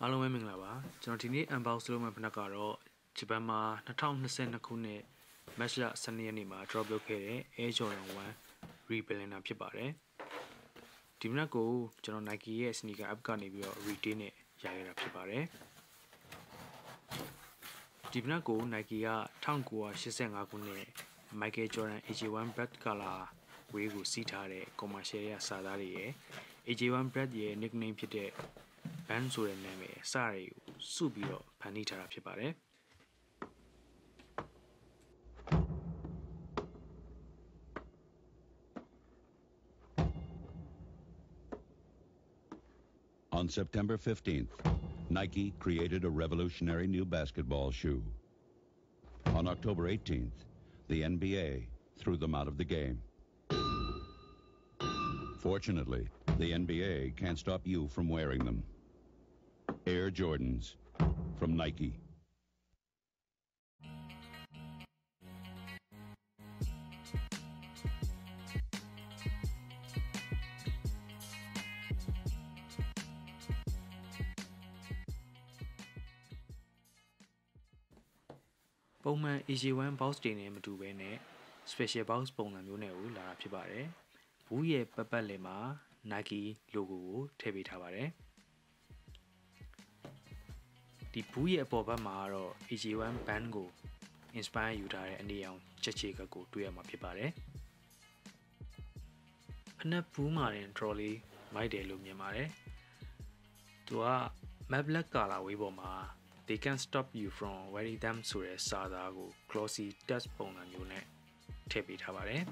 အားလုံးပဲမင်္ဂလာပါကျွန်တော်ဒီနေ့ unbox လုပ်မယ့်ဖနက်ကတော့ဂျပန်မှာ2022ခုနှစ်မတ်လ12ရက်နေ့မှာ drop လုပ်ခဲ့တဲ့ Air Jordan 1 Rebellionaire ဖြစ်ပါတယ်ဒီဖနက်ကိုကျွန်တော် Nike ရဲ့ sneaker app ကနေပြီးတော့ retail နဲ့ရခဲ့တာဖြစ်ပါတယ်ဒီဖနက်ကို Nike က1985ခုနှစ် Michael Jordan AJ1 Black Color ဝေးကိုစီးထားတဲ့ commercial ရစာသားတွေရဲ့ AJ1 Black ရဲ့ nickname ဖြစ်တဲ့band ဆိုတဲ့နာမည်စတွေကိုစုပြီးတော့ဖန်တီးထားတာဖြစ်ပါတယ် On September 15th, Nike created a revolutionary new basketball shoe. On October 18th, the NBA threw them out of the game. Fortunately, the NBA can't stop you from wearing them. Air Jordans from Nike.ပုံမှန် AJ1 box တွေနဲ့မတူဘဲနဲ့ special box ပုံစံမျိုးနဲ့ကိုလာတာဖြစ်ပါတယ်။ဘူးရဲ့ပတ်လည်မှာ Nike logo ကိုထည့်ပေးထားပါတယ်။ဒီဘူးရဲ့အပေါ်ဘက်မှာတော့ AJ1 band ကို inspire ယူထားတဲ့အနေအောင်ချက်ချေကကိုတွေ့ရမှာဖြစ်ပါတယ်။ဖနက်ဘူးမှာတင် trolley မိုက်တယ်လို့မြင်ပါတယ်။သူက matte black color ဝေးပေါ်မှာ they can stop you from wearing them ဆိုတဲ့စာသားကို glossy touch ပုံစံမျိုးနဲ့ထည့်ပေးထားပါတယ်။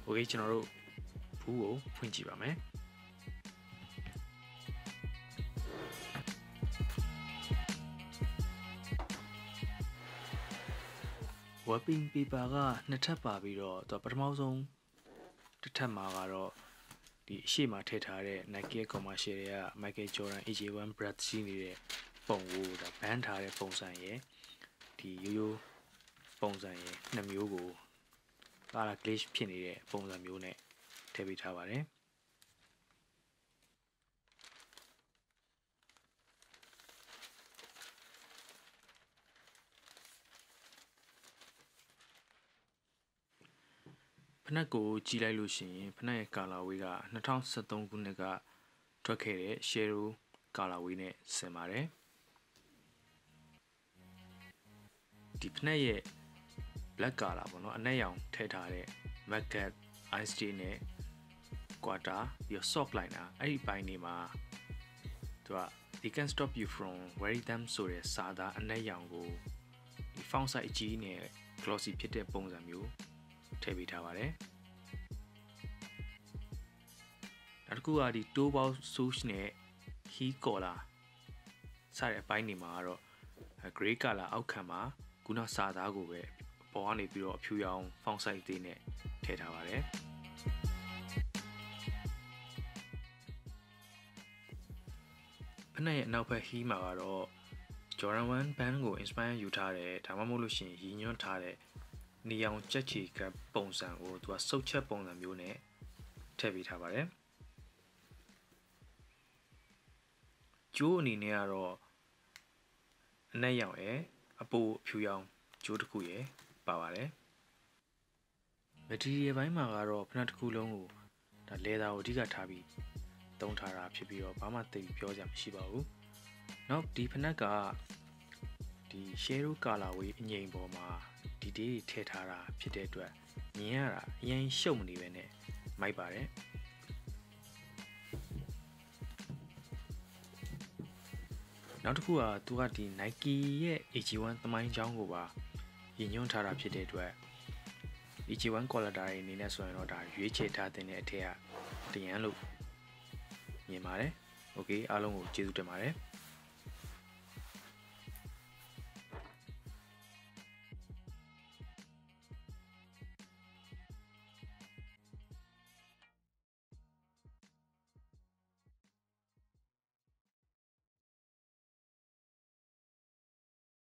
Okay ကျွန်တော်တို့ဘူးကိုဖွင့်ကြည့်ပါမယ်။ Wrapping paper ကနှစ်ထပ်ပါပြီးတော့သူပထမဆုံးတစ်ထပ်မှာကတော့ဒီအရှိမထည့်ထားတဲ့ Nike commercial တွေက Michael Jordan AJ1 Brad ရှိနေတဲ့ပုံကိုဒါ band ထားတဲ့ပုံစံရယ်ဒီရိုးပုံစံရယ်နှစ်မျိုးကို color glitch ဖြစ်နေတဲ့ပုံစံမျိုးနဲ့ထည့်ပေးထားပါတယ်ဖနက်ကိုကြည့်လိုက်လို့ရှိရင်ဖနက်ရဲ့ colorway က2013ခုနှစ်ကထွက်ခဲ့တဲ့ Shadow colorway နဲ့ဆင်ပါတယ်ဒီဖနက်ရဲ့ black color ပေါ့နော်အနက်ရောင်ထည့်ထားတဲ့ magnet ice stay နဲ့ quarter ပြီးတော့ soft liner အဲ့ဒီပိုင်းတွေမှာသူက they can stop you from wearing them ဆိုတဲ့စာသားအနက်ရောင်ကိုဒီ font size အကြီးနဲ့ glossy ဖြစ်တဲ့ပုံစံမျိုးထည့်ပေးထားပါတယ်နောက်တစ်ခုကဒီ toe box swoosh နဲ့ heel collar စတဲ့အပိုင်းတွေမှာကတော့ gray color အောက်ခံမှာခုနစာသားကိုပဲပေါ်ကနေပြီးတော့အဖြူရောင် font size သေးနဲ့ထည့်ထားပါတယ်ဖနက်ရဲ့နောက်ဘက် heel မှာကတော့ Jordan 1 band ကို inspire ယူထားတဲ့ဒါမှမဟုတ်လို့ရှိရင်ရည်ညွှန်းထားတဲ့နီအောင်ချက်ချီကပုံစံကိုသူကစုပ်ချက်ပုံစံမျိုးနဲ့ထည့်ပေးထားပါတယ်ကျိုးအနေနဲ့ကတော့အနက်ရောင်ရယ်အပိုအဖြူရောင်ကျိုးတစ်ခုရယ်ပါပါတယ် material ဘိုင်းမှာကတော့ဖနက်တစ်ခုလုံးကိုဒါ leather ကိုအဓိကထားပြီးသုံးထားတာဖြစ်ပြီးတော့ဘာမှသိပြီးပြောစရာမရှိပါဘူးနောက်ဒီဖနက်ကဒီ shadow colorway အငိမ်ပေါ်မှာဒီတေးထည့်ထားတာဖြစ်တဲ့အတွက်မြင်ရတာအရင်ရှုပ်မနေပဲနဲ့မိုက်ပါတယ်နောက်တစ်ခုကသူကဒီ Nike ရဲ့ AJ1 သမိုင်းကြောင်းကိုပါရည်ညွှန်းထားတာဖြစ်တဲ့အတွက် AJ1 collector တွေအနေနဲ့ဆိုရင်တော့ဒါရွေးချယ်ထားတဲ့အထက်ကတရန်လို့မြင်ပါတယ် Okay အားလုံးကိုကျေးဇူးတင်ပါတယ်